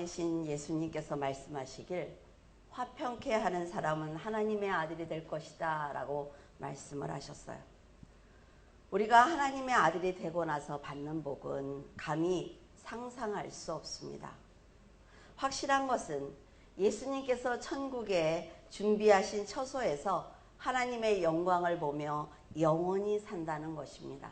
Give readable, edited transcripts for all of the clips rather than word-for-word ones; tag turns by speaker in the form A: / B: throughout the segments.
A: 왕이신 예수님께서 말씀하시길 화평케 하는 사람은 하나님의 아들이 될 것이다 라고 말씀을 하셨어요. 우리가 하나님의 아들이 되고 나서 받는 복은 감히 상상할 수 없습니다. 확실한 것은 예수님께서 천국에 준비하신 처소에서 하나님의 영광을 보며 영원히 산다는 것입니다.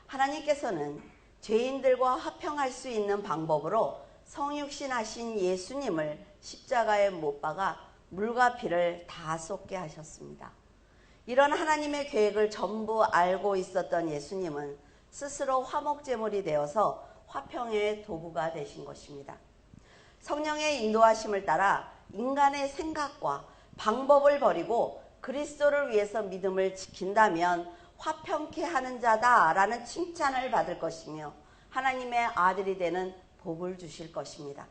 A: 하나님께서는 죄인들과 화평할 수 있는 방법으로 성육신하신 예수님을 십자가에 못 박아 물과 피를 다 쏟게 하셨습니다. 이런 하나님의 계획을 전부 알고 있었던 예수님은 스스로 화목제물이 되어서 화평의 도구가 되신 것입니다. 성령의 인도하심을 따라 인간의 생각과 방법을 버리고 그리스도를 위해서 믿음을 지킨다면 화평케 하는 자다라는 칭찬을 받을 것이며 하나님의 아들이 되는 복을 주실 것입니다.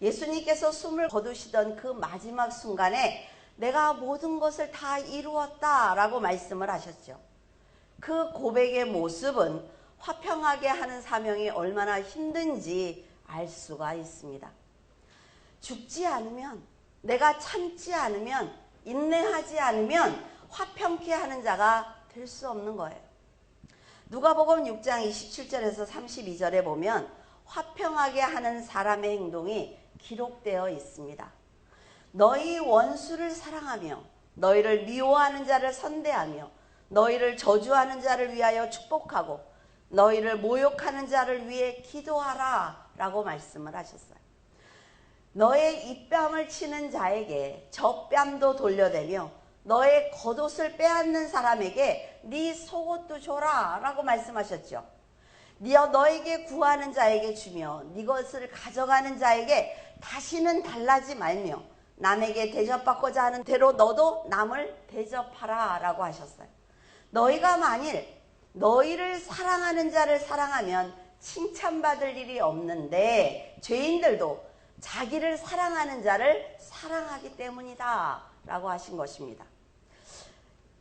A: 예수님께서 숨을 거두시던 그 마지막 순간에 내가 모든 것을 다 이루었다라고 말씀을 하셨죠. 그 고백의 모습은 화평하게 하는 사명이 얼마나 힘든지 알 수가 있습니다. 죽지 않으면, 내가 참지 않으면, 인내하지 않으면 화평케 하는 자가 될 수 없는 거예요. 누가복음 6장 27절에서 32절에 보면 화평하게 하는 사람의 행동이 기록되어 있습니다. 너희 원수를 사랑하며 너희를 미워하는 자를 선대하며 너희를 저주하는 자를 위하여 축복하고 너희를 모욕하는 자를 위해 기도하라 라고 말씀을 하셨어요. 너의 입뺨을 치는 자에게 젖뺨도 돌려대며 너의 겉옷을 빼앗는 사람에게 네 속옷도 줘라 라고 말씀하셨죠. 너에게 구하는 자에게 주며 네 것을 가져가는 자에게 다시는 달라지 말며 남에게 대접받고자 하는 대로 너도 남을 대접하라 라고 하셨어요. 너희가 만일 너희를 사랑하는 자를 사랑하면 칭찬받을 일이 없는데 죄인들도 자기를 사랑하는 자를 사랑하기 때문이다 라고 하신 것입니다.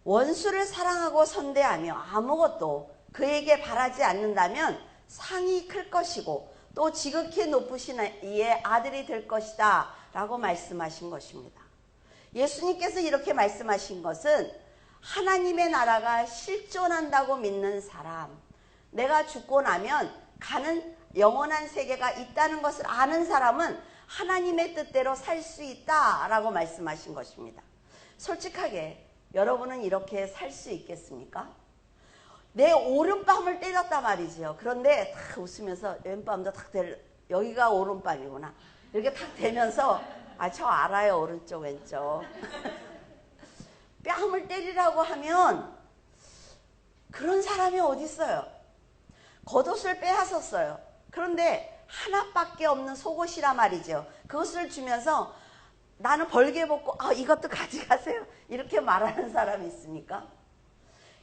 A: 원수를 사랑하고 선대하며 아무것도 그에게 바라지 않는다면 상이 클 것이고 또 지극히 높으신 이의 아들이 될 것이다 라고 말씀하신 것입니다. 예수님께서 이렇게 말씀하신 것은 하나님의 나라가 실존한다고 믿는 사람, 내가 죽고 나면 가는 영원한 세계가 있다는 것을 아는 사람은 하나님의 뜻대로 살 수 있다라고 말씀하신 것입니다. 솔직하게 여러분은 이렇게 살 수 있겠습니까? 내 오른뺨을 때렸다 말이죠. 그런데 탁 웃으면서 왼뺨도 탁 여기가 오른뺨이구나 이렇게 탁 대면서 저 알아요 오른쪽 왼쪽 뺨을 때리라고 하면 그런 사람이 어디 있어요? 겉옷을 빼앗았어요. 그런데 하나밖에 없는 속옷이라 말이죠. 그것을 주면서 나는 벌게 벗고 이것도 가져가세요 이렇게 말하는 사람이 있습니까?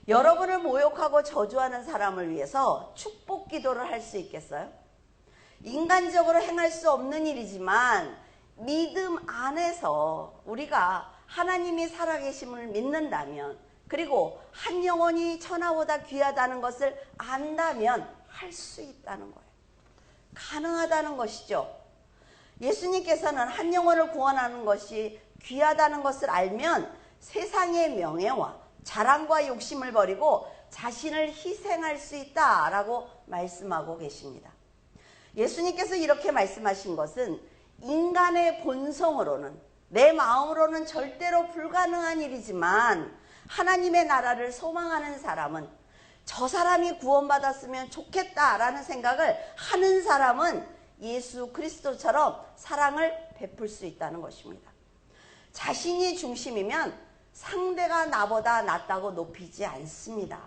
A: 여러분을 모욕하고 저주하는 사람을 위해서 축복 기도를 할 수 있겠어요? 인간적으로 행할 수 없는 일이지만 믿음 안에서 우리가 하나님이 살아계심을 믿는다면 그리고 한 영혼이 천하보다 귀하다는 것을 안다면 할 수 있다는 거예요. 가능하다는 것이죠. 예수님께서는 한 영혼을 구원하는 것이 귀하다는 것을 알면 세상의 명예와 자랑과 욕심을 버리고 자신을 희생할 수 있다라고 말씀하고 계십니다. 예수님께서 이렇게 말씀하신 것은 인간의 본성으로는 내 마음으로는 절대로 불가능한 일이지만 하나님의 나라를 소망하는 사람은 저 사람이 구원받았으면 좋겠다라는 생각을 하는 사람은 예수 그리스도처럼 사랑을 베풀 수 있다는 것입니다. 자신이 중심이면 상대가 나보다 낫다고 높이지 않습니다.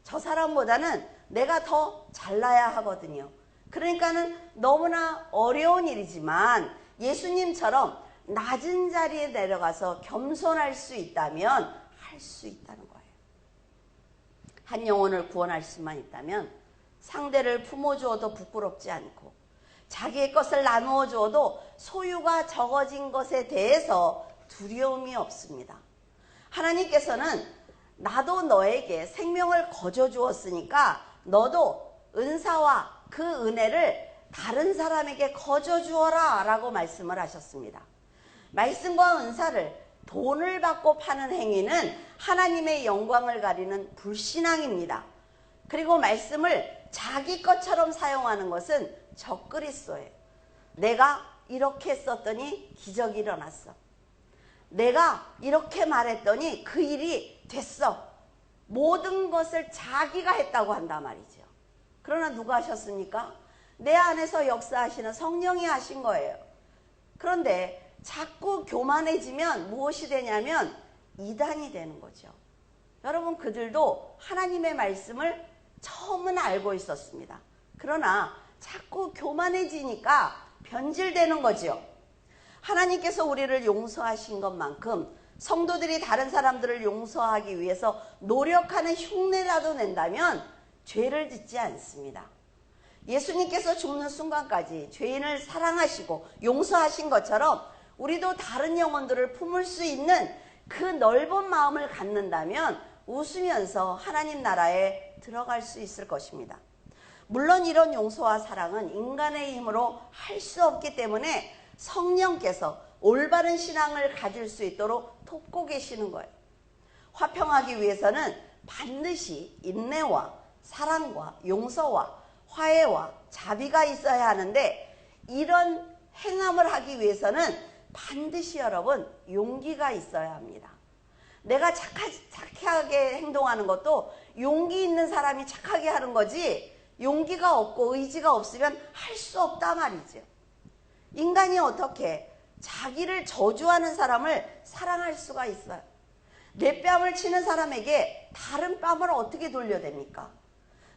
A: 저 사람보다는 내가 더 잘나야 하거든요. 그러니까는 너무나 어려운 일이지만 예수님처럼 낮은 자리에 내려가서 겸손할 수 있다면 할 수 있다는 거예요. 한 영혼을 구원할 수만 있다면 상대를 품어주어도 부끄럽지 않고 자기의 것을 나누어 주어도 소유가 적어진 것에 대해서 두려움이 없습니다. 하나님께서는 나도 너에게 생명을 거저 주었으니까 너도 은사와 그 은혜를 다른 사람에게 거저 주어라 라고 말씀을 하셨습니다. 말씀과 은사를 돈을 받고 파는 행위는 하나님의 영광을 가리는 불신앙입니다. 그리고 말씀을 자기 것처럼 사용하는 것은 적그리스도예요. 내가 이렇게 썼더니 기적이 일어났어. 내가 이렇게 말했더니 그 일이 됐어. 모든 것을 자기가 했다고 한단 말이죠. 그러나 누가 하셨습니까? 내 안에서 역사하시는 성령이 하신 거예요. 그런데 자꾸 교만해지면 무엇이 되냐면 이단이 되는 거죠. 여러분, 그들도 하나님의 말씀을 처음은 알고 있었습니다. 그러나 자꾸 교만해지니까 변질되는 거죠. 하나님께서 우리를 용서하신 것만큼 성도들이 다른 사람들을 용서하기 위해서 노력하는 흉내라도 낸다면 죄를 짓지 않습니다. 예수님께서 죽는 순간까지 죄인을 사랑하시고 용서하신 것처럼 우리도 다른 영혼들을 품을 수 있는 그 넓은 마음을 갖는다면 웃으면서 하나님 나라에 들어갈 수 있을 것입니다. 물론 이런 용서와 사랑은 인간의 힘으로 할 수 없기 때문에 성령께서 올바른 신앙을 가질 수 있도록 돕고 계시는 거예요. 화평하기 위해서는 반드시 인내와 사랑과 용서와 화해와 자비가 있어야 하는데, 이런 행함을 하기 위해서는 반드시 여러분 용기가 있어야 합니다. 내가 착하게 행동하는 것도 용기 있는 사람이 착하게 하는 거지, 용기가 없고 의지가 없으면 할 수 없단 말이죠. 인간이 어떻게 자기를 저주하는 사람을 사랑할 수가 있어요? 내 뺨을 치는 사람에게 다른 뺨을 어떻게 돌려댑니까?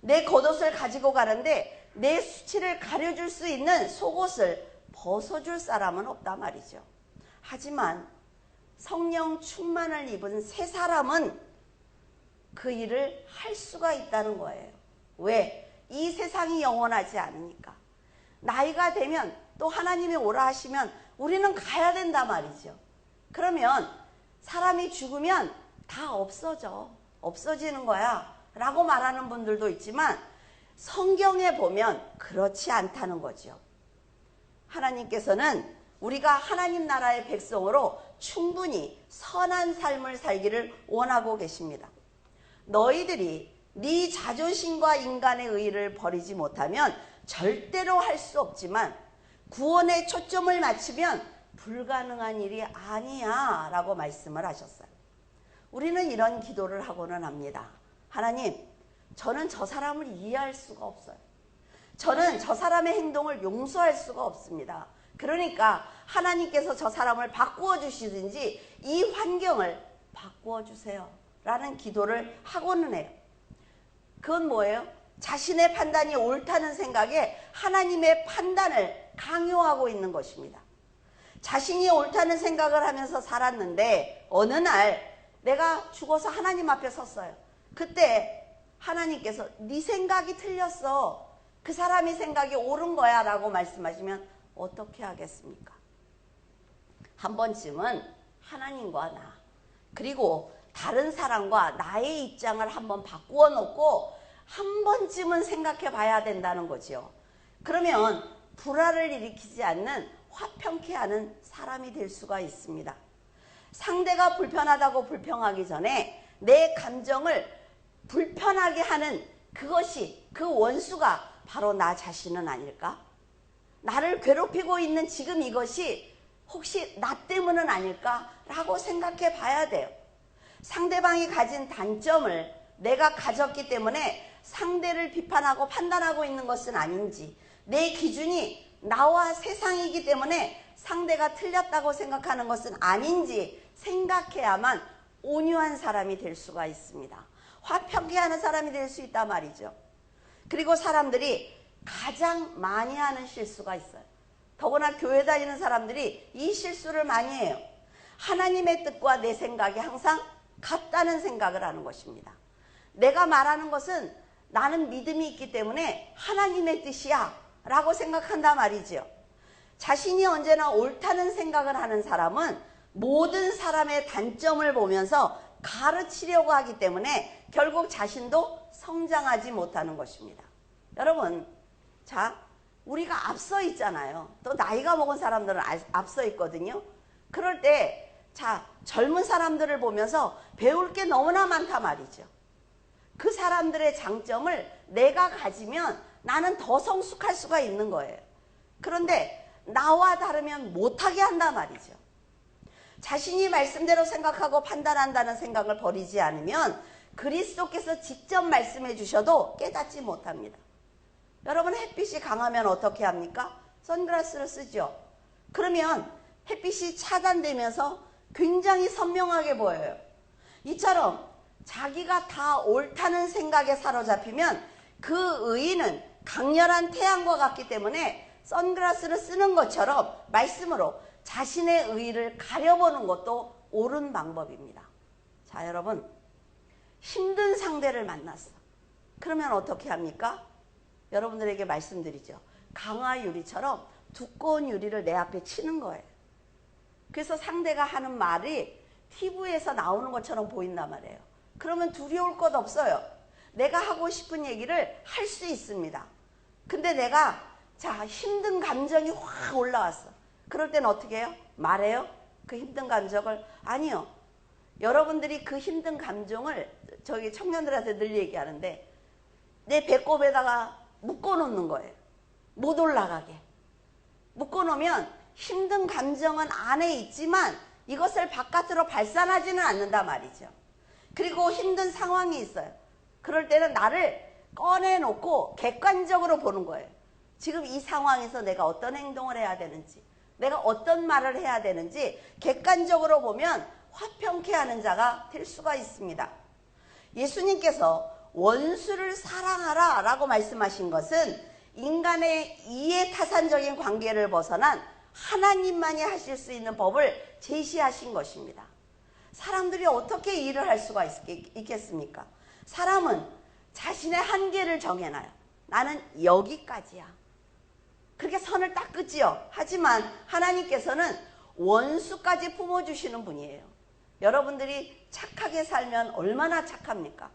A: 내 겉옷을 가지고 가는데 내 수치를 가려줄 수 있는 속옷을 벗어줄 사람은 없단 말이죠. 하지만 성령 충만을 입은 새 사람은 그 일을 할 수가 있다는 거예요. 왜? 이 세상이 영원하지 않으니까. 나이가 되면 또 하나님이 오라 하시면 우리는 가야 된단 말이죠. 그러면 사람이 죽으면 다 없어지는 거야 라고 말하는 분들도 있지만, 성경에 보면 그렇지 않다는 거죠. 하나님께서는 우리가 하나님 나라의 백성으로 충분히 선한 삶을 살기를 원하고 계십니다. 너희들이 네 자존심과 인간의 의의를 버리지 못하면 절대로 할 수 없지만 구원에 초점을 맞추면 불가능한 일이 아니야 라고 말씀을 하셨어요. 우리는 이런 기도를 하고는 합니다. 하나님, 저는 저 사람을 이해할 수가 없어요. 저는 저 사람의 행동을 용서할 수가 없습니다. 그러니까 하나님께서 저 사람을 바꾸어 주시든지 이 환경을 바꾸어 주세요 라는 기도를 하고는 해요. 그건 뭐예요? 자신의 판단이 옳다는 생각에 하나님의 판단을 강요하고 있는 것입니다. 자신이 옳다는 생각을 하면서 살았는데 어느 날 내가 죽어서 하나님 앞에 섰어요. 그때 하나님께서 네 생각이 틀렸어. 그 사람이 생각이 옳은 거야 라고 말씀하시면 어떻게 하겠습니까? 한 번쯤은 하나님과 나, 그리고 다른 사람과 나의 입장을 한번 바꾸어 놓고 한 번쯤은 생각해 봐야 된다는 거죠. 그러면 불화를 일으키지 않는 화평케 하는 사람이 될 수가 있습니다. 상대가 불편하다고 불평하기 전에 내 감정을 불편하게 하는 그것이, 그 원수가 바로 나 자신은 아닐까? 나를 괴롭히고 있는 지금 이것이 혹시 나 때문은 아닐까? 라고 생각해 봐야 돼요. 상대방이 가진 단점을 내가 가졌기 때문에 상대를 비판하고 판단하고 있는 것은 아닌지, 내 기준이 나와 세상이기 때문에 상대가 틀렸다고 생각하는 것은 아닌지 생각해야만 온유한 사람이 될 수가 있습니다. 화평케 하는 사람이 될 수 있단 말이죠. 그리고 사람들이 가장 많이 하는 실수가 있어요. 더구나 교회 다니는 사람들이 이 실수를 많이 해요. 하나님의 뜻과 내 생각이 항상 같다는 생각을 하는 것입니다. 내가 말하는 것은 나는 믿음이 있기 때문에 하나님의 뜻이야 라고 생각한단 말이죠. 자신이 언제나 옳다는 생각을 하는 사람은 모든 사람의 단점을 보면서 가르치려고 하기 때문에 결국 자신도 성장하지 못하는 것입니다. 여러분, 자, 우리가 앞서 있잖아요. 또 나이가 먹은 사람들은 앞서 있거든요. 그럴 때 자, 젊은 사람들을 보면서 배울 게 너무나 많단 말이죠. 그 사람들의 장점을 내가 가지면 나는 더 성숙할 수가 있는 거예요. 그런데 나와 다르면 못하게 한단 말이죠. 자신이 말씀대로 생각하고 판단한다는 생각을 버리지 않으면 그리스도께서 직접 말씀해 주셔도 깨닫지 못합니다. 여러분, 햇빛이 강하면 어떻게 합니까? 선글라스를 쓰죠. 그러면 햇빛이 차단되면서 굉장히 선명하게 보여요. 이처럼 자기가 다 옳다는 생각에 사로잡히면 그 의의는 강렬한 태양과 같기 때문에 선글라스를 쓰는 것처럼 말씀으로 자신의 의의를 가려보는 것도 옳은 방법입니다. 자, 여러분, 힘든 상대를 만났어. 그러면 어떻게 합니까? 여러분들에게 말씀드리죠. 강화 유리처럼 두꺼운 유리를 내 앞에 치는 거예요. 그래서 상대가 하는 말이 TV에서 나오는 것처럼 보인단 말이에요. 그러면 두려울 것 없어요. 내가 하고 싶은 얘기를 할 수 있습니다. 근데 내가 자, 힘든 감정이 확 올라왔어. 그럴 때는 어떻게 해요? 말해요? 그 힘든 감정을? 아니요. 여러분들이 그 힘든 감정을 저기 청년들한테 늘 얘기하는데 내 배꼽에다가 묶어놓는 거예요. 못 올라가게. 묶어놓으면 힘든 감정은 안에 있지만 이것을 바깥으로 발산하지는 않는단 말이죠. 그리고 힘든 상황이 있어요. 그럴 때는 나를 꺼내놓고 객관적으로 보는 거예요. 지금 이 상황에서 내가 어떤 행동을 해야 되는지, 내가 어떤 말을 해야 되는지 객관적으로 보면 화평케 하는 자가 될 수가 있습니다. 예수님께서 원수를 사랑하라 라고 말씀하신 것은 인간의 이해타산적인 관계를 벗어난 하나님만이 하실 수 있는 법을 제시하신 것입니다. 사람들이 어떻게 일을 할 수가 있겠습니까? 사람은 자신의 한계를 정해놔요. 나는 여기까지야. 그렇게 선을 딱 긋지요. 하지만 하나님께서는 원수까지 품어주시는 분이에요. 여러분들이 착하게 살면 얼마나 착합니까?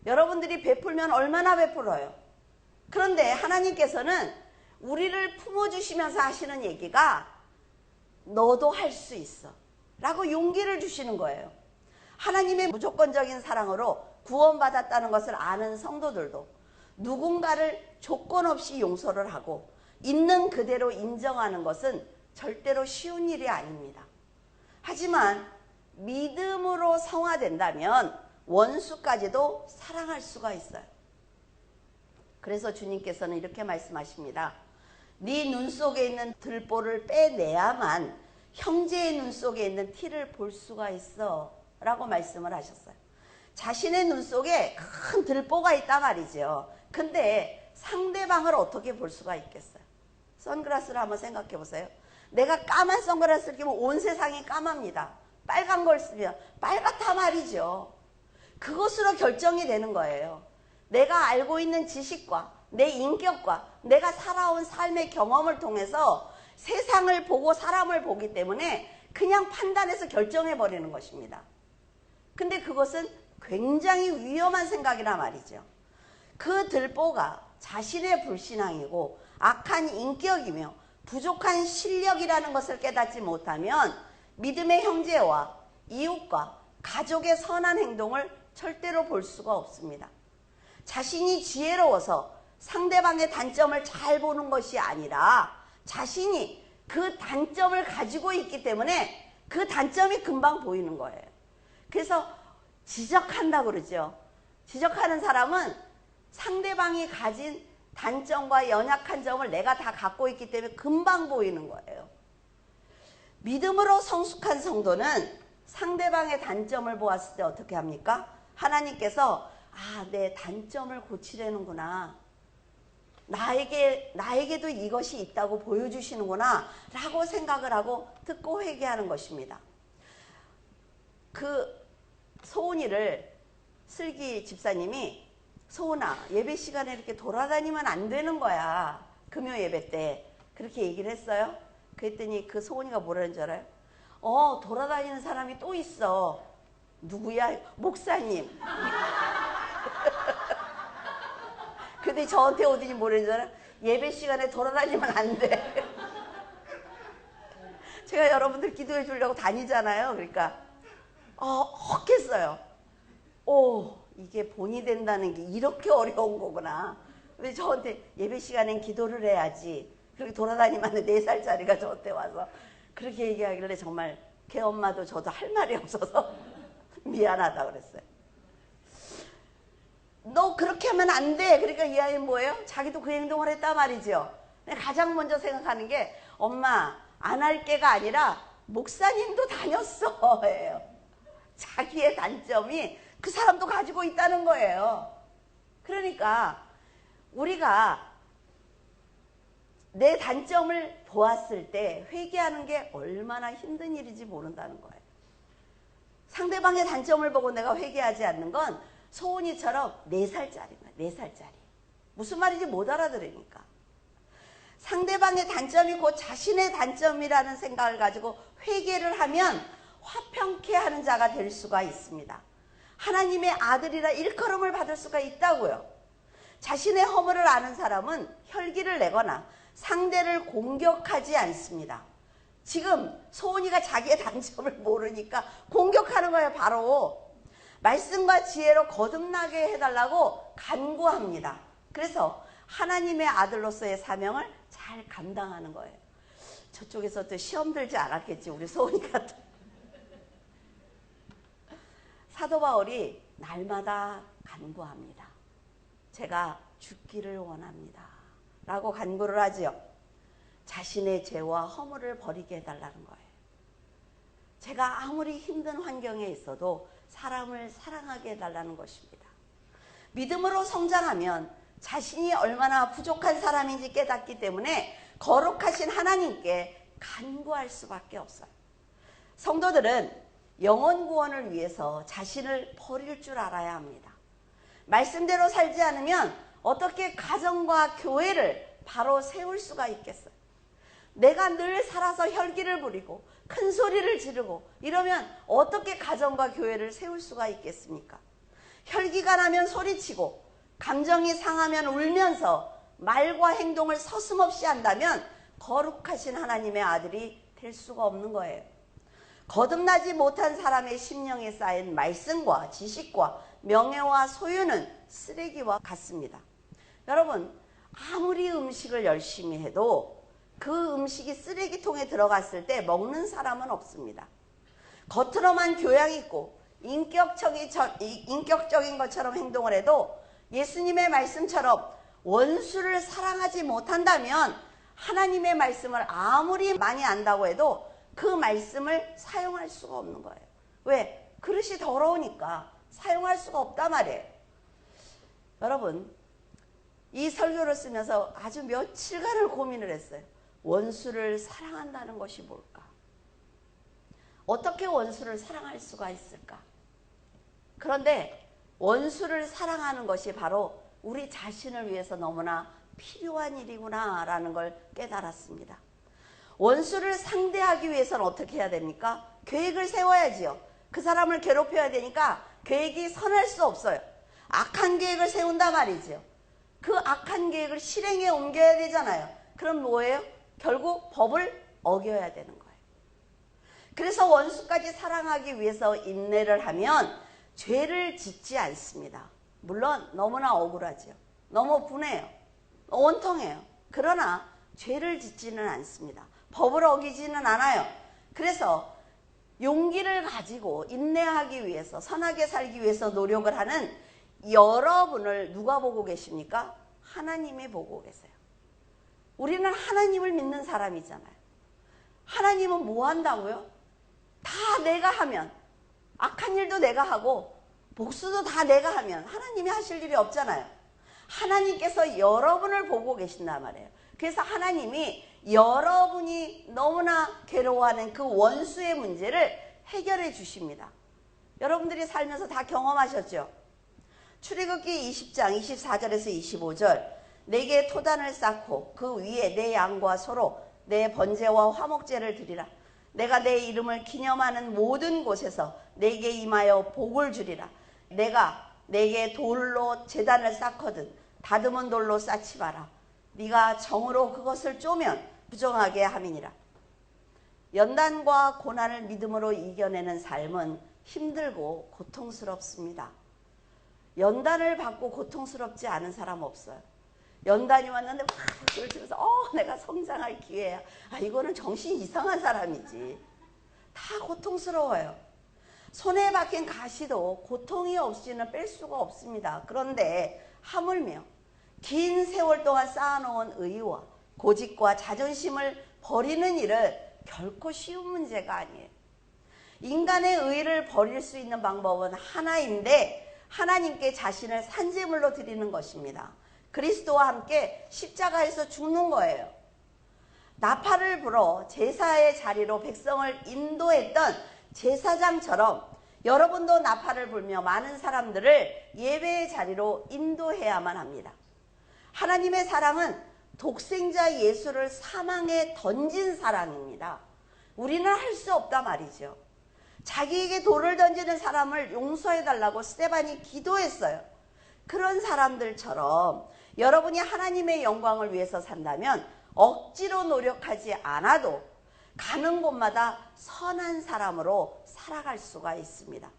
A: 여러분들이 베풀면 얼마나 베풀어요. 그런데 하나님께서는 우리를 품어주시면서 하시는 얘기가 너도 할 수 있어 라고 용기를 주시는 거예요. 하나님의 무조건적인 사랑으로 구원받았다는 것을 아는 성도들도 누군가를 조건 없이 용서를 하고 있는 그대로 인정하는 것은 절대로 쉬운 일이 아닙니다. 하지만 믿음으로 성화된다면 원수까지도 사랑할 수가 있어요. 그래서 주님께서는 이렇게 말씀하십니다. 네 눈 속에 있는 들보를 빼내야만 형제의 눈 속에 있는 티를 볼 수가 있어 라고 말씀을 하셨어요. 자신의 눈 속에 큰 들보가 있단 말이죠. 근데 상대방을 어떻게 볼 수가 있겠어요? 선글라스를 한번 생각해 보세요. 내가 까만 선글라스를 끼면 온 세상이 까맣니다. 빨간 걸 쓰면 빨갛다 말이죠. 그것으로 결정이 되는 거예요. 내가 알고 있는 지식과 내 인격과 내가 살아온 삶의 경험을 통해서 세상을 보고 사람을 보기 때문에 그냥 판단해서 결정해 버리는 것입니다. 근데 그것은 굉장히 위험한 생각이란 말이죠. 그 들보가 자신의 불신앙이고 악한 인격이며 부족한 실력이라는 것을 깨닫지 못하면 믿음의 형제와 이웃과 가족의 선한 행동을 절대로 볼 수가 없습니다. 자신이 지혜로워서 상대방의 단점을 잘 보는 것이 아니라 자신이 그 단점을 가지고 있기 때문에 그 단점이 금방 보이는 거예요. 그래서 지적한다고 그러죠. 지적하는 사람은 상대방이 가진 단점과 연약한 점을 내가 다 갖고 있기 때문에 금방 보이는 거예요. 믿음으로 성숙한 성도는 상대방의 단점을 보았을 때 어떻게 합니까? 하나님께서 내 단점을 고치려는구나. 나에게도 이것이 있다고 보여주시는구나 라고 생각을 하고 듣고 회개하는 것입니다. 그 소은이를 슬기 집사님이 소은아, 예배 시간에 이렇게 돌아다니면 안 되는 거야. 금요 예배 때. 그렇게 얘기를 했어요. 그랬더니 그 소은이가 뭐라는 줄 알아요? 돌아다니는 사람이 또 있어. 누구야? 목사님. 근데 저한테 오더니 뭐라는 줄 알아요? 예배 시간에 돌아다니면 안 돼. 제가 여러분들 기도해 주려고 다니잖아요. 그러니까 헉했어요. 이게 본이 된다는 게 이렇게 어려운 거구나. 왜 저한테 예배 시간엔 기도를 해야지. 그렇게 돌아다니면 4살짜리가 저한테 와서 그렇게 얘기하길래 정말 걔 엄마도 저도 할 말이 없어서 미안하다 그랬어요. 너 그렇게 하면 안 돼. 그러니까 이 아이는 뭐예요? 자기도 그 행동을 했단 말이죠. 가장 먼저 생각하는 게 엄마 안 할 게가 아니라 목사님도 다녔어 예요. 자기의 단점이 그 사람도 가지고 있다는 거예요. 그러니까 우리가 내 단점을 보았을 때 회개하는 게 얼마나 힘든 일인지 모른다는 거예요. 상대방의 단점을 보고 내가 회개하지 않는 건 소은이처럼 4살짜리만 4살짜리. 무슨 말인지 못 알아들으니까. 상대방의 단점이 곧 자신의 단점이라는 생각을 가지고 회개를 하면 화평케 하는 자가 될 수가 있습니다. 하나님의 아들이라 일컬음을 받을 수가 있다고요. 자신의 허물을 아는 사람은 혈기를 내거나 상대를 공격하지 않습니다. 지금 소은이가 자기의 단점을 모르니까 공격하는 거예요. 바로 말씀과 지혜로 거듭나게 해달라고 간구합니다. 그래서 하나님의 아들로서의 사명을 잘 감당하는 거예요. 저쪽에서 또 시험 들지 않았겠지 우리 소은이가. 사도 바울이 날마다 간구합니다. 제가 죽기를 원합니다 라고 간구를 하지요. 자신의 죄와 허물을 버리게 해달라는 거예요. 제가 아무리 힘든 환경에 있어도 사람을 사랑하게 해달라는 것입니다. 믿음으로 성장하면 자신이 얼마나 부족한 사람인지 깨닫기 때문에 거룩하신 하나님께 간구할 수밖에 없어요. 성도들은 영혼 구원을 위해서 자신을 버릴 줄 알아야 합니다. 말씀대로 살지 않으면 어떻게 가정과 교회를 바로 세울 수가 있겠어요? 내가 늘 살아서 혈기를 부리고 큰 소리를 지르고 이러면 어떻게 가정과 교회를 세울 수가 있겠습니까? 혈기가 나면 소리치고 감정이 상하면 울면서 말과 행동을 서슴없이 한다면 거룩하신 하나님의 아들이 될 수가 없는 거예요. 거듭나지 못한 사람의 심령에 쌓인 말씀과 지식과 명예와 소유는 쓰레기와 같습니다. 여러분, 아무리 음식을 열심히 해도 그 음식이 쓰레기통에 들어갔을 때 먹는 사람은 없습니다. 겉으로만 교양 있고 인격적인 것처럼 행동을 해도 예수님의 말씀처럼 원수를 사랑하지 못한다면 하나님의 말씀을 아무리 많이 안다고 해도 그 말씀을 사용할 수가 없는 거예요. 왜? 그릇이 더러우니까 사용할 수가 없단 말이에요. 여러분, 이 설교를 쓰면서 아주 며칠간을 고민을 했어요. 원수를 사랑한다는 것이 뭘까? 어떻게 원수를 사랑할 수가 있을까? 그런데 원수를 사랑하는 것이 바로 우리 자신을 위해서 너무나 필요한 일이구나 라는 걸 깨달았습니다. 원수를 상대하기 위해서는 어떻게 해야 됩니까? 계획을 세워야지요. 그 사람을 괴롭혀야 되니까 계획이 선할 수 없어요. 악한 계획을 세운단 말이죠. 그 악한 계획을 실행에 옮겨야 되잖아요. 그럼 뭐예요? 결국 법을 어겨야 되는 거예요. 그래서 원수까지 사랑하기 위해서 인내를 하면 죄를 짓지 않습니다. 물론 너무나 억울하죠. 너무 분해요. 원통해요. 그러나 죄를 짓지는 않습니다. 법을 어기지는 않아요. 그래서 용기를 가지고 인내하기 위해서 선하게 살기 위해서 노력을 하는 여러분을 누가 보고 계십니까? 하나님이 보고 계세요. 우리는 하나님을 믿는 사람이잖아요. 하나님은 뭐 한다고요? 다 내가 하면, 악한 일도 내가 하고 복수도 다 내가 하면 하나님이 하실 일이 없잖아요. 하나님께서 여러분을 보고 계신단 말이에요. 그래서 하나님이 여러분이 너무나 괴로워하는 그 원수의 문제를 해결해 주십니다. 여러분들이 살면서 다 경험하셨죠? 출애굽기 20장 24절에서 25절, 내게 토단을 쌓고 그 위에 내 양과 소로 내 번제와 화목제를 드리라. 내가 내 이름을 기념하는 모든 곳에서 내게 임하여 복을 주리라. 내가 내게 돌로 제단을 쌓거든 다듬은 돌로 쌓지 마라. 네가 정으로 그것을 쪼면 부정하게 함이니라. 연단과 고난을 믿음으로 이겨내는 삶은 힘들고 고통스럽습니다. 연단을 받고 고통스럽지 않은 사람 없어요. 연단이 왔는데 막 박수를 치면서 내가 성장할 기회야. 이거는 정신이 이상한 사람이지. 다 고통스러워요. 손에 박힌 가시도 고통이 없이는 뺄 수가 없습니다. 그런데 하물며 긴 세월 동안 쌓아놓은 의와 고집과 자존심을 버리는 일은 결코 쉬운 문제가 아니에요. 인간의 의를 버릴 수 있는 방법은 하나인데 하나님께 자신을 산제물로 드리는 것입니다. 그리스도와 함께 십자가에서 죽는 거예요. 나팔을 불어 제사의 자리로 백성을 인도했던 제사장처럼 여러분도 나팔을 불며 많은 사람들을 예배의 자리로 인도해야만 합니다. 하나님의 사랑은 독생자 예수를 사망에 던진 사랑입니다. 우리는 할 수 없다 말이죠. 자기에게 돌을 던지는 사람을 용서해달라고 스데반이 기도했어요. 그런 사람들처럼 여러분이 하나님의 영광을 위해서 산다면 억지로 노력하지 않아도 가는 곳마다 선한 사람으로 살아갈 수가 있습니다.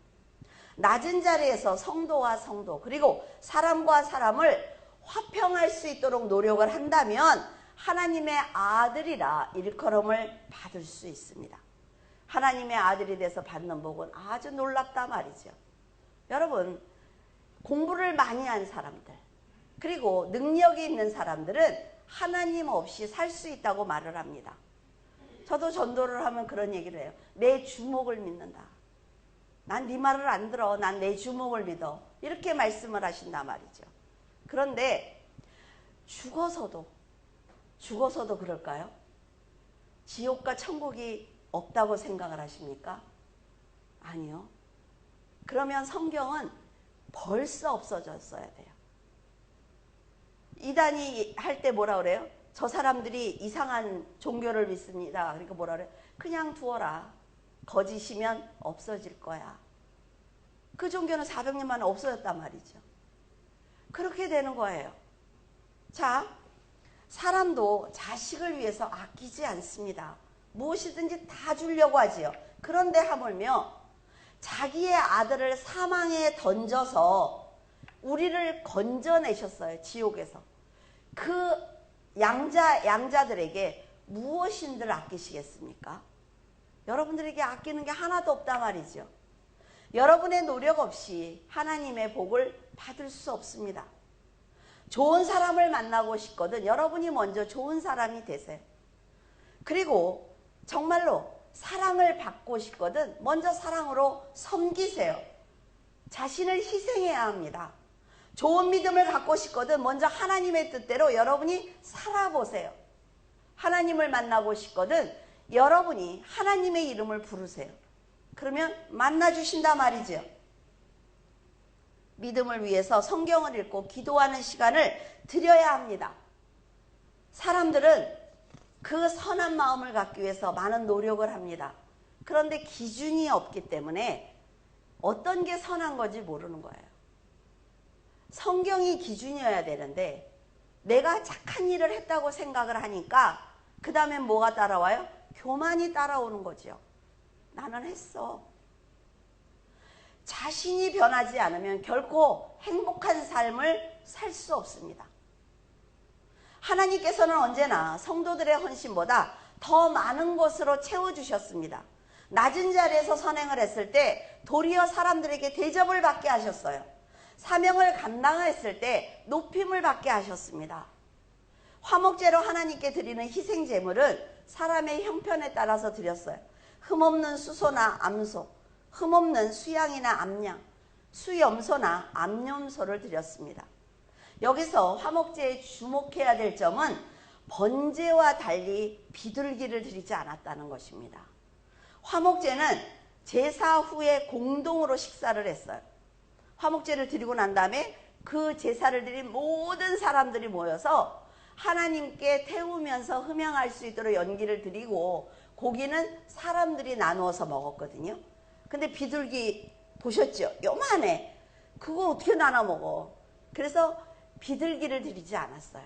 A: 낮은 자리에서 성도와 성도 그리고 사람과 사람을 화평할 수 있도록 노력을 한다면 하나님의 아들이라 일컬음을 받을 수 있습니다. 하나님의 아들이 돼서 받는 복은 아주 놀랍다 말이죠. 여러분, 공부를 많이 한 사람들 그리고 능력이 있는 사람들은 하나님 없이 살 수 있다고 말을 합니다. 저도 전도를 하면 그런 얘기를 해요. 내 주목을 믿는다. 난 네 말을 안 들어. 난 내 주목을 믿어. 이렇게 말씀을 하신단 말이죠. 그런데 죽어서도 그럴까요? 지옥과 천국이 없다고 생각을 하십니까? 아니요. 그러면 성경은 벌써 없어졌어야 돼요. 이단이 할 때 뭐라 그래요? 저 사람들이 이상한 종교를 믿습니다. 그러니까 뭐라 그래요? 그냥 두어라. 거짓이면 없어질 거야. 그 종교는 400년 만에 없어졌단 말이죠. 그렇게 되는 거예요. 자, 사람도 자식을 위해서 아끼지 않습니다. 무엇이든지 다 주려고 하지요. 그런데 하물며 자기의 아들을 사망에 던져서 우리를 건져내셨어요. 지옥에서. 그 양자들에게 무엇인들 아끼시겠습니까? 여러분들에게 아끼는 게 하나도 없단 말이죠. 여러분의 노력 없이 하나님의 복을 받을 수 없습니다. 좋은 사람을 만나고 싶거든 여러분이 먼저 좋은 사람이 되세요. 그리고 정말로 사랑을 받고 싶거든 먼저 사랑으로 섬기세요. 자신을 희생해야 합니다. 좋은 믿음을 갖고 싶거든 먼저 하나님의 뜻대로 여러분이 살아보세요. 하나님을 만나고 싶거든 여러분이 하나님의 이름을 부르세요. 그러면 만나주신단 말이죠. 믿음을 위해서 성경을 읽고 기도하는 시간을 드려야 합니다. 사람들은 그 선한 마음을 갖기 위해서 많은 노력을 합니다. 그런데 기준이 없기 때문에 어떤 게 선한 건지 모르는 거예요. 성경이 기준이어야 되는데 내가 착한 일을 했다고 생각을 하니까 그 다음엔 뭐가 따라와요? 교만이 따라오는 거죠. 나는 했어. 자신이 변하지 않으면 결코 행복한 삶을 살 수 없습니다. 하나님께서는 언제나 성도들의 헌신보다 더 많은 것으로 채워주셨습니다. 낮은 자리에서 선행을 했을 때 도리어 사람들에게 대접을 받게 하셨어요. 사명을 감당했을 때 높임을 받게 하셨습니다. 화목제로 하나님께 드리는 희생제물은 사람의 형편에 따라서 드렸어요. 흠없는 수소나 암소, 흠없는 수양이나 암양, 수염소나 암염소를 드렸습니다. 여기서 화목제에 주목해야 될 점은 번제와 달리 비둘기를 드리지 않았다는 것입니다. 화목제는 제사 후에 공동으로 식사를 했어요. 화목제를 드리고 난 다음에 그 제사를 드린 모든 사람들이 모여서 하나님께 태우면서 흠양할 수 있도록 연기를 드리고 고기는 사람들이 나누어서 먹었거든요. 근데 비둘기 보셨죠? 요만해. 그거 어떻게 나눠 먹어? 그래서 비둘기를 드리지 않았어요.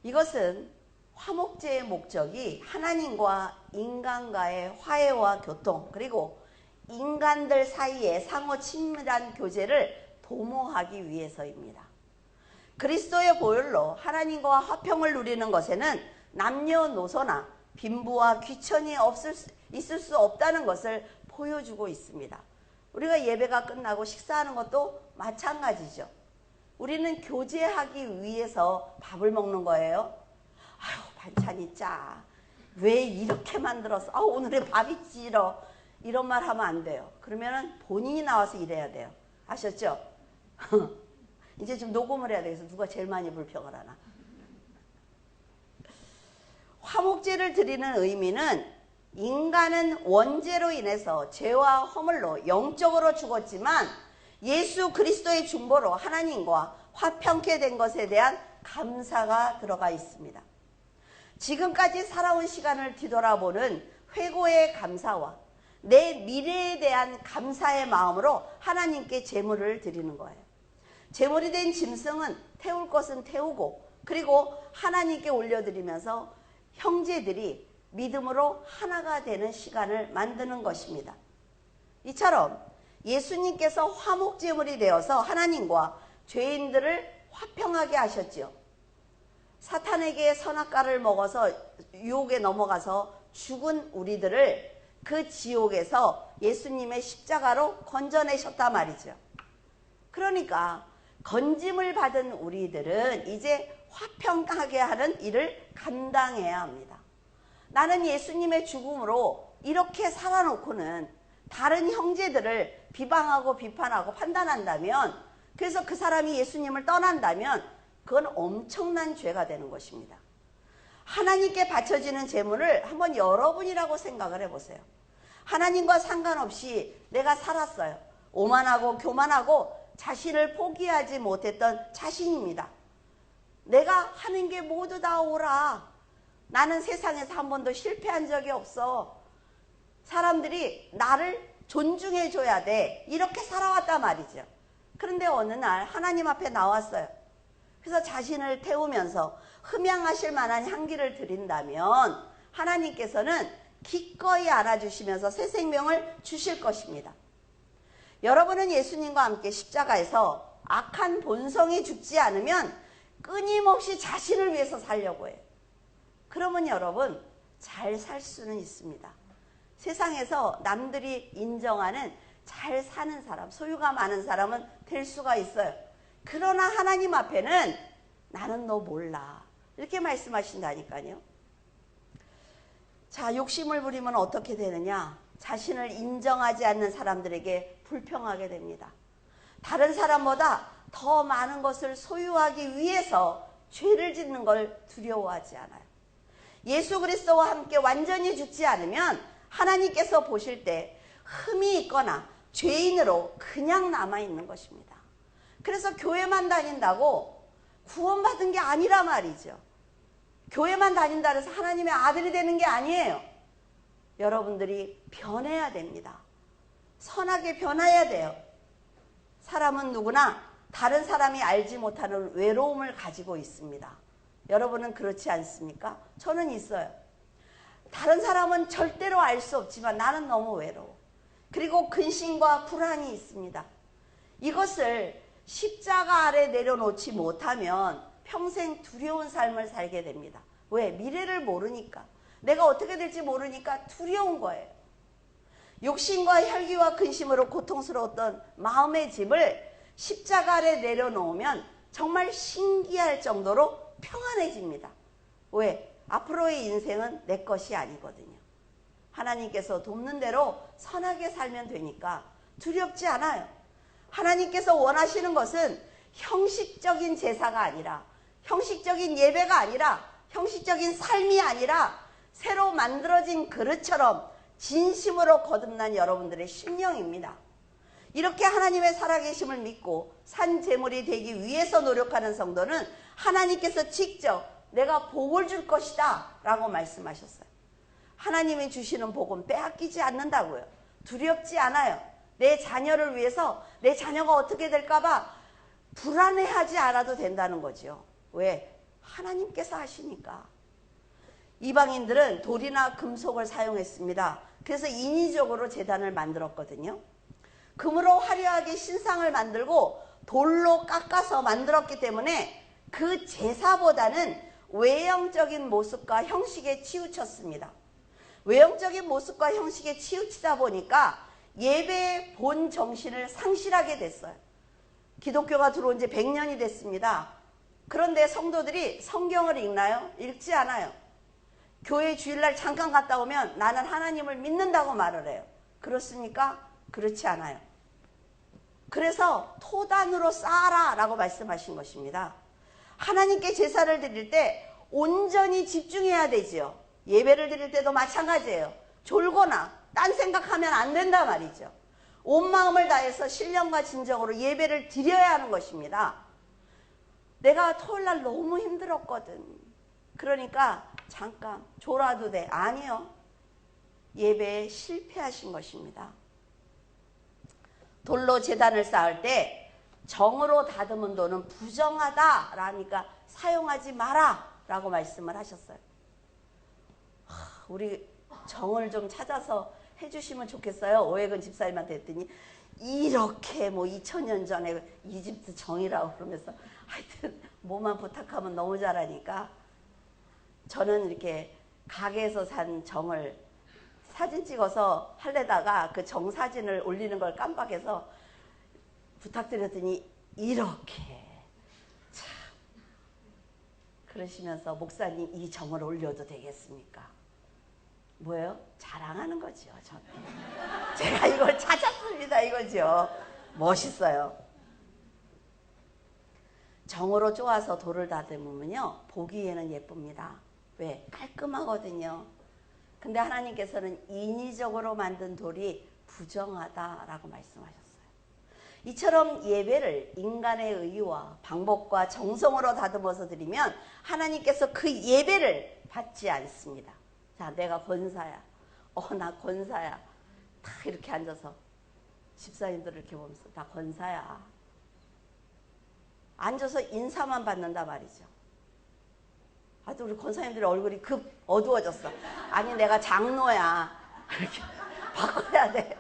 A: 이것은 화목제의 목적이 하나님과 인간과의 화해와 교통, 그리고 인간들 사이의 상호 친밀한 교제를 도모하기 위해서입니다. 그리스도의 보혈로 하나님과 화평을 누리는 것에는 남녀노소나 빈부와 귀천이 있을 수 없다는 것을 보여주고 있습니다. 우리가 예배가 끝나고 식사하는 것도 마찬가지죠. 우리는 교제하기 위해서 밥을 먹는 거예요. 아유, 반찬이 짜. 왜 이렇게 만들었어? 아, 오늘의 밥이 찌러. 이런 말 하면 안 돼요. 그러면은 본인이 나와서 일해야 돼요. 아셨죠? 이제 좀 녹음을 해야 되겠어. 누가 제일 많이 불평을 하나. 화목제를 드리는 의미는 인간은 원죄로 인해서 죄와 허물로 영적으로 죽었지만 예수 그리스도의 중보로 하나님과 화평케 된 것에 대한 감사가 들어가 있습니다. 지금까지 살아온 시간을 뒤돌아보는 회고의 감사와 내 미래에 대한 감사의 마음으로 하나님께 제물을 드리는 거예요. 제물이 된 짐승은 태울 것은 태우고, 그리고 하나님께 올려드리면서 형제들이 믿음으로 하나가 되는 시간을 만드는 것입니다. 이처럼 예수님께서 화목제물이 되어서 하나님과 죄인들을 화평하게 하셨지요. 사탄에게 선악과를 먹어서 유혹에 넘어가서 죽은 우리들을 그 지옥에서 예수님의 십자가로 건져내셨단 말이죠. 그러니까 건짐을 받은 우리들은 이제 화평하게 하는 일을 감당해야 합니다. 나는 예수님의 죽음으로 이렇게 살아놓고는 다른 형제들을 비방하고 비판하고 판단한다면, 그래서 그 사람이 예수님을 떠난다면 그건 엄청난 죄가 되는 것입니다. 하나님께 바쳐지는 제물을 한번 여러분이라고 생각을 해보세요. 하나님과 상관없이 내가 살았어요. 오만하고 교만하고 자신을 포기하지 못했던 자신입니다. 내가 하는 게 모두 다 옳아. 나는 세상에서 한 번도 실패한 적이 없어. 사람들이 나를 존중해 줘야 돼. 이렇게 살아왔단 말이죠. 그런데 어느 날 하나님 앞에 나왔어요. 그래서 자신을 태우면서 흠양하실 만한 향기를 드린다면 하나님께서는 기꺼이 알아주시면서 새 생명을 주실 것입니다. 여러분은 예수님과 함께 십자가에서 악한 본성이 죽지 않으면 끊임없이 자신을 위해서 살려고 해요. 그러면 여러분 잘 살 수는 있습니다. 세상에서 남들이 인정하는 잘 사는 사람, 소유가 많은 사람은 될 수가 있어요. 그러나 하나님 앞에는 나는 너 몰라. 이렇게 말씀하신다니까요. 자, 욕심을 부리면 어떻게 되느냐? 자신을 인정하지 않는 사람들에게 불평하게 됩니다. 다른 사람보다 더 많은 것을 소유하기 위해서 죄를 짓는 걸 두려워하지 않아요. 예수 그리스도와 함께 완전히 죽지 않으면 하나님께서 보실 때 흠이 있거나 죄인으로 그냥 남아있는 것입니다. 그래서 교회만 다닌다고 구원받은 게 아니라 말이죠. 교회만 다닌다 해서 하나님의 아들이 되는 게 아니에요. 여러분들이 변해야 됩니다. 선하게 변해야 돼요. 사람은 누구나 다른 사람이 알지 못하는 외로움을 가지고 있습니다. 여러분은 그렇지 않습니까? 저는 있어요. 다른 사람은 절대로 알 수 없지만 나는 너무 외로워. 그리고 근심과 불안이 있습니다. 이것을 십자가 아래 내려놓지 못하면 평생 두려운 삶을 살게 됩니다. 왜? 미래를 모르니까. 내가 어떻게 될지 모르니까 두려운 거예요. 욕심과 혈기와 근심으로 고통스러웠던 마음의 짐을 십자가 아래 내려놓으면 정말 신기할 정도로 평안해집니다. 왜? 앞으로의 인생은 내 것이 아니거든요. 하나님께서 돕는 대로 선하게 살면 되니까 두렵지 않아요. 하나님께서 원하시는 것은 형식적인 제사가 아니라, 형식적인 예배가 아니라, 형식적인 삶이 아니라 새로 만들어진 그릇처럼 진심으로 거듭난 여러분들의 심령입니다. 이렇게 하나님의 살아계심을 믿고 산 제물이 되기 위해서 노력하는 성도는 하나님께서 직접 내가 복을 줄 것이다 라고 말씀하셨어요. 하나님이 주시는 복은 빼앗기지 않는다고요. 두렵지 않아요. 내 자녀를 위해서 내 자녀가 어떻게 될까 봐 불안해하지 않아도 된다는 거죠. 왜? 하나님께서 하시니까. 이방인들은 돌이나 금속을 사용했습니다. 그래서 인위적으로 제단을 만들었거든요. 금으로 화려하게 신상을 만들고 돌로 깎아서 만들었기 때문에 그 제사보다는 외형적인 모습과 형식에 치우쳤습니다. 외형적인 모습과 형식에 치우치다 보니까 예배의 본 정신을 상실하게 됐어요. 기독교가 들어온 지 100년이 됐습니다. 그런데 성도들이 성경을 읽나요? 읽지 않아요. 교회 주일날 잠깐 갔다 오면 나는 하나님을 믿는다고 말을 해요. 그렇습니까? 그렇지 않아요. 그래서 토단으로 쌓아라 라고 말씀하신 것입니다. 하나님께 제사를 드릴 때 온전히 집중해야 되지요. 예배를 드릴 때도 마찬가지예요. 졸거나 딴 생각하면 안 된다 말이죠. 온 마음을 다해서 신령과 진정으로 예배를 드려야 하는 것입니다. 내가 토요일날 너무 힘들었거든. 그러니까 잠깐 졸아도 돼. 아니요. 예배에 실패하신 것입니다. 돌로 제단을 쌓을 때 정으로 다듬은 돌은 부정하다 라니까 사용하지 마라 라고 말씀을 하셨어요. 우리 정을 좀 찾아서 해주시면 좋겠어요. 오해근 집사님한테 했더니 이렇게 뭐 2000년 전에 이집트 정이라고 그러면서 하여튼 뭐만 부탁하면 너무 잘하니까 저는 이렇게 가게에서 산 정을 사진 찍어서 하려다가 그 정 사진을 올리는 걸 깜빡해서 부탁드렸더니 이렇게 참 그러시면서 목사님 이 정을 올려도 되겠습니까? 뭐예요? 자랑하는 거죠. 저는. 제가 이걸 찾았습니다. 이거죠. 멋있어요. 정으로 쪼아서 돌을 다듬으면요. 보기에는 예쁩니다. 왜? 깔끔하거든요. 근데 하나님께서는 인위적으로 만든 돌이 부정하다라고 말씀하셨어요. 이처럼 예배를 인간의 의와 방법과 정성으로 다듬어서 드리면 하나님께서 그 예배를 받지 않습니다. 자, 내가 권사야. 나 권사야. 다 이렇게 앉아서 집사님들을 이렇게 보면서 나 권사야. 앉아서 인사만 받는다 말이죠. 또 우리 권사님들의 얼굴이 급 어두워졌어. 아니 내가 장로야. 이렇게 바꿔야 돼.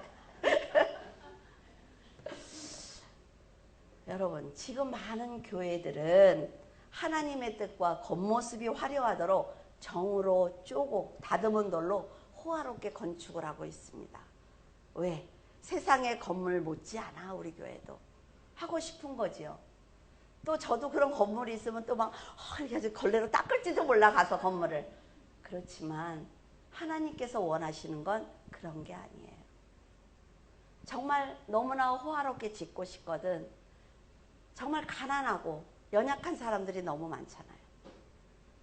A: 여러분 지금 많은 교회들은 하나님의 뜻과 겉모습이 화려하도록 정으로 쪼고 다듬은 돌로 호화롭게 건축을 하고 있습니다. 왜? 세상의 건물 못지않아 우리 교회도. 하고 싶은 거지요. 또 저도 그런 건물이 있으면 또 막 이렇게 아주 걸레로 닦을지도 몰라 가서 건물을. 그렇지만 하나님께서 원하시는 건 그런 게 아니에요. 정말 너무나 호화롭게 짓고 싶거든. 정말 가난하고 연약한 사람들이 너무 많잖아요.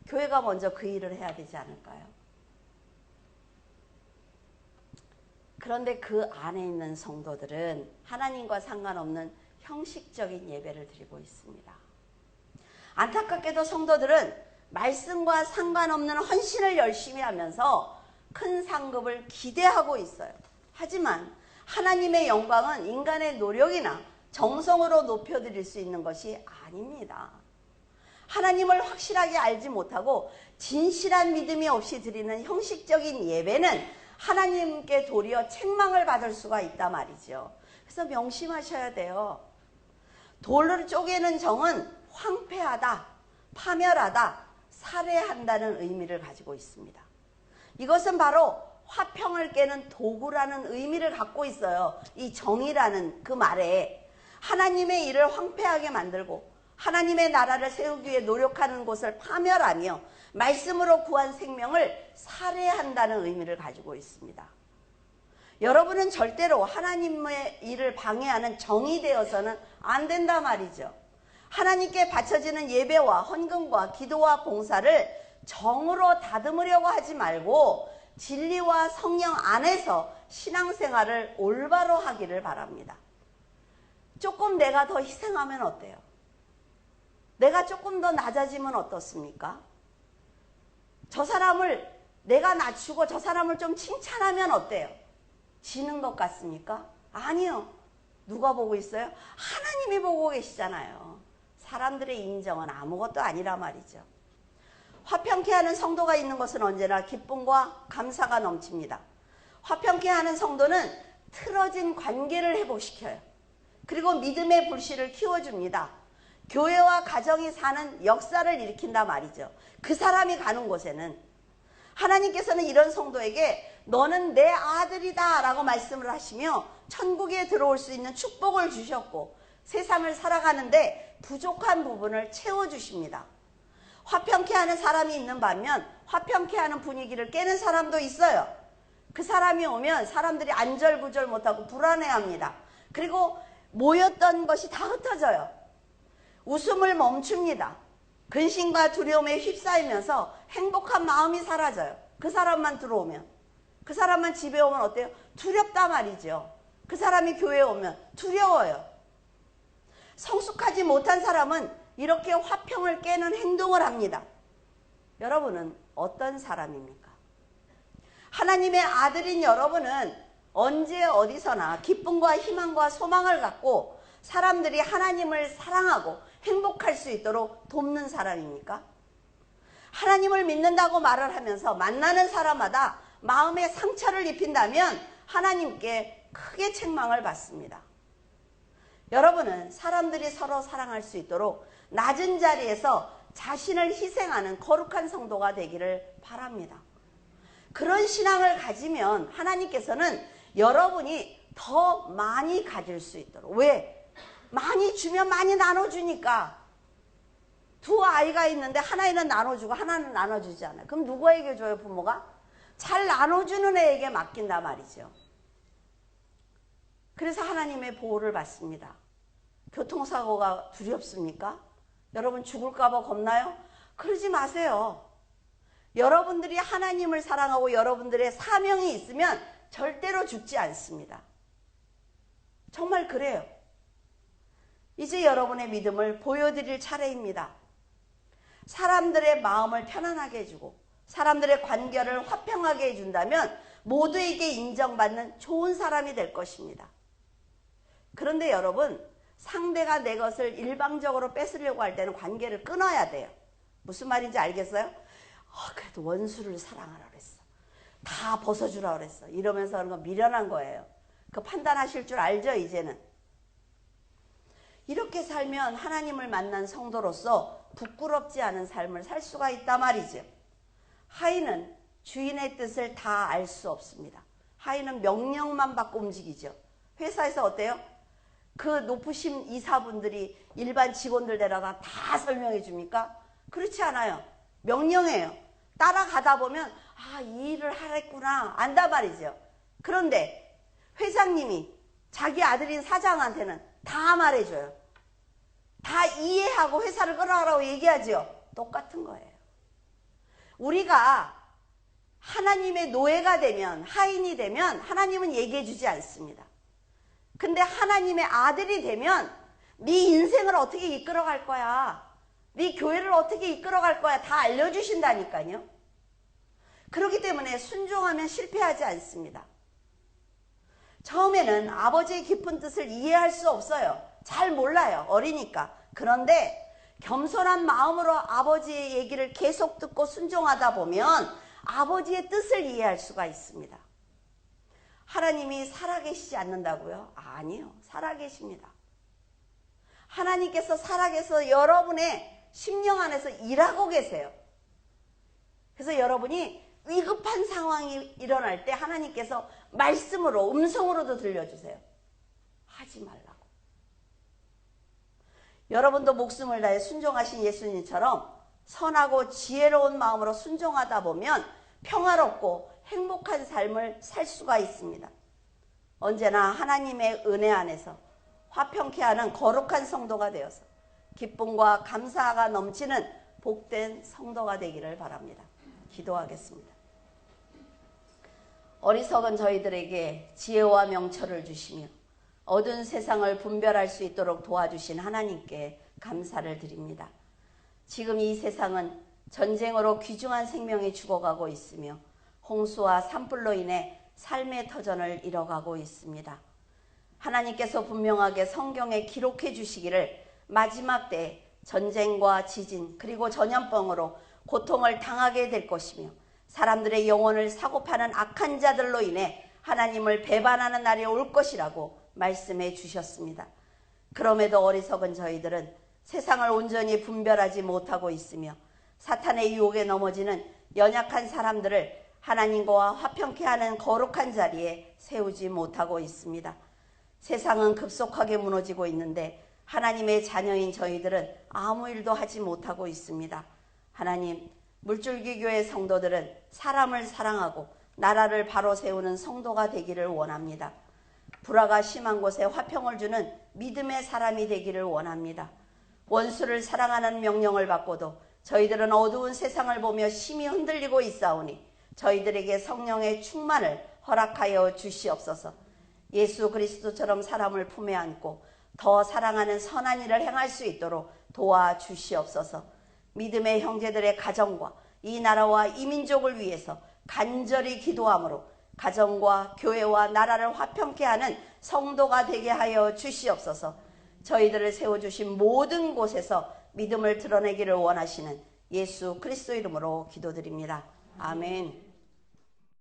A: 교회가 먼저 그 일을 해야 되지 않을까요? 그런데 그 안에 있는 성도들은 하나님과 상관없는 형식적인 예배를 드리고 있습니다. 안타깝게도 성도들은 말씀과 상관없는 헌신을 열심히 하면서 큰 상급을 기대하고 있어요. 하지만 하나님의 영광은 인간의 노력이나 정성으로 높여드릴 수 있는 것이 아닙니다. 하나님을 확실하게 알지 못하고 진실한 믿음이 없이 드리는 형식적인 예배는 하나님께 도리어 책망을 받을 수가 있단 말이죠. 그래서 명심하셔야 돼요. 돌을 쪼개는 정은 황폐하다, 파멸하다, 살해한다는 의미를 가지고 있습니다. 이것은 바로 화평을 깨는 도구라는 의미를 갖고 있어요. 이 정이라는 그 말에 하나님의 일을 황폐하게 만들고 하나님의 나라를 세우기 위해 노력하는 곳을 파멸하며 말씀으로 구한 생명을 살해한다는 의미를 가지고 있습니다. 여러분은 절대로 하나님의 일을 방해하는 정이 되어서는 안 된다 말이죠. 하나님께 바쳐지는 예배와 헌금과 기도와 봉사를 정으로 다듬으려고 하지 말고 진리와 성령 안에서 신앙생활을 올바로 하기를 바랍니다. 조금 내가 더 희생하면 어때요? 내가 조금 더 낮아지면 어떻습니까? 저 사람을 내가 낮추고 저 사람을 좀 칭찬하면 어때요? 지는 것 같습니까? 아니요. 누가 보고 있어요? 하나님이 보고 계시잖아요. 사람들의 인정은 아무것도 아니라 말이죠. 화평케 하는 성도가 있는 것은 언제나 기쁨과 감사가 넘칩니다. 화평케 하는 성도는 틀어진 관계를 회복시켜요. 그리고 믿음의 불씨를 키워줍니다. 교회와 가정이 사는 역사를 일으킨다 말이죠. 그 사람이 가는 곳에는 하나님께서는 이런 성도에게 너는 내 아들이다 라고 말씀을 하시며 천국에 들어올 수 있는 축복을 주셨고 세상을 살아가는데 부족한 부분을 채워주십니다. 화평케 하는 사람이 있는 반면 화평케 하는 분위기를 깨는 사람도 있어요. 그 사람이 오면 사람들이 안절부절 못하고 불안해합니다. 그리고 모였던 것이 다 흩어져요. 웃음을 멈춥니다. 근심과 두려움에 휩싸이면서 행복한 마음이 사라져요. 그 사람만 들어오면. 그 사람만 집에 오면 어때요? 두렵다 말이죠. 그 사람이 교회에 오면 두려워요. 성숙하지 못한 사람은 이렇게 화평을 깨는 행동을 합니다. 여러분은 어떤 사람입니까? 하나님의 아들인 여러분은 언제 어디서나 기쁨과 희망과 소망을 갖고 사람들이 하나님을 사랑하고 행복할 수 있도록 돕는 사람입니까? 하나님을 믿는다고 말을 하면서 만나는 사람마다 마음에 상처를 입힌다면 하나님께 크게 책망을 받습니다. 여러분은 사람들이 서로 사랑할 수 있도록 낮은 자리에서 자신을 희생하는 거룩한 성도가 되기를 바랍니다. 그런 신앙을 가지면 하나님께서는 여러분이 더 많이 가질 수 있도록. 왜? 많이 주면 많이 나눠주니까. 두 아이가 있는데 하나는 나눠주고 하나는 나눠주지 않아요. 그럼 누구에게 줘요, 부모가? 잘 나눠주는 애에게 맡긴단 말이죠. 그래서 하나님의 보호를 받습니다. 교통사고가 두렵습니까? 여러분 죽을까 봐 겁나요? 그러지 마세요. 여러분들이 하나님을 사랑하고 여러분들의 사명이 있으면 절대로 죽지 않습니다. 정말 그래요. 이제 여러분의 믿음을 보여드릴 차례입니다. 사람들의 마음을 편안하게 해주고 사람들의 관계를 화평하게 해준다면 모두에게 인정받는 좋은 사람이 될 것입니다. 그런데 여러분, 상대가 내 것을 일방적으로 뺏으려고 할 때는 관계를 끊어야 돼요. 무슨 말인지 알겠어요? 그래도 원수를 사랑하라 그랬어. 다 벗어주라 그랬어. 이러면서 그런 거 미련한 거예요. 그 판단하실 줄 알죠, 이제는? 이렇게 살면 하나님을 만난 성도로서 부끄럽지 않은 삶을 살 수가 있단 말이죠. 하인은 주인의 뜻을 다 알 수 없습니다. 하인은 명령만 받고 움직이죠. 회사에서 어때요? 그 높으신 이사분들이 일반 직원들 데려다 다 설명해 줍니까? 그렇지 않아요. 명령해요. 따라가다 보면 이 일을 하랬구나 안단 말이죠. 그런데 회장님이 자기 아들인 사장한테는 다 말해줘요. 다 이해하고 회사를 끌어가라고 얘기하죠. 똑같은 거예요. 우리가 하나님의 노예가 되면, 하인이 되면 하나님은 얘기해 주지 않습니다. 근데 하나님의 아들이 되면 네 인생을 어떻게 이끌어갈 거야, 네 교회를 어떻게 이끌어갈 거야 다 알려주신다니까요. 그렇기 때문에 순종하면 실패하지 않습니다. 처음에는 아버지의 깊은 뜻을 이해할 수 없어요. 잘 몰라요. 어리니까. 그런데 겸손한 마음으로 아버지의 얘기를 계속 듣고 순종하다 보면 아버지의 뜻을 이해할 수가 있습니다. 하나님이 살아계시지 않는다고요? 아니요. 살아계십니다. 하나님께서 살아계셔서 여러분의 심령 안에서 일하고 계세요. 그래서 여러분이 위급한 상황이 일어날 때 하나님께서 말씀으로, 음성으로도 들려주세요. 하지 말라고. 여러분도 목숨을 다해 순종하신 예수님처럼 선하고 지혜로운 마음으로 순종하다 보면 평화롭고 행복한 삶을 살 수가 있습니다. 언제나 하나님의 은혜 안에서 화평케 하는 거룩한 성도가 되어서 기쁨과 감사가 넘치는 복된 성도가 되기를 바랍니다. 기도하겠습니다. 어리석은 저희들에게 지혜와 명철을 주시며 어두운 세상을 분별할 수 있도록 도와주신 하나님께 감사를 드립니다. 지금 이 세상은 전쟁으로 귀중한 생명이 죽어가고 있으며 홍수와 산불로 인해 삶의 터전을 잃어가고 있습니다. 하나님께서 분명하게 성경에 기록해 주시기를 마지막 때 전쟁과 지진 그리고 전염병으로 고통을 당하게 될 것이며 사람들의 영혼을 사고파는 악한 자들로 인해 하나님을 배반하는 날이 올 것이라고 말씀해 주셨습니다. 그럼에도 어리석은 저희들은 세상을 온전히 분별하지 못하고 있으며 사탄의 유혹에 넘어지는 연약한 사람들을 하나님과 화평케 하는 거룩한 자리에 세우지 못하고 있습니다. 세상은 급속하게 무너지고 있는데 하나님의 자녀인 저희들은 아무 일도 하지 못하고 있습니다. 하나님, 물줄기 교회 성도들은 사람을 사랑하고 나라를 바로 세우는 성도가 되기를 원합니다. 불화가 심한 곳에 화평을 주는 믿음의 사람이 되기를 원합니다. 원수를 사랑하는 명령을 받고도 저희들은 어두운 세상을 보며 심히 흔들리고 있사오니 저희들에게 성령의 충만을 허락하여 주시옵소서. 예수 그리스도처럼 사람을 품에 안고 더 사랑하는 선한 일을 행할 수 있도록 도와주시옵소서. 믿음의 형제들의 가정과 이 나라와 이 민족을 위해서 간절히 기도함으로 가정과 교회와 나라를 화평케 하는 성도가 되게 하여 주시옵소서. 저희들을 세워주신 모든 곳에서 믿음을 드러내기를 원하시는 예수 그리스도 이름으로 기도드립니다. 아멘.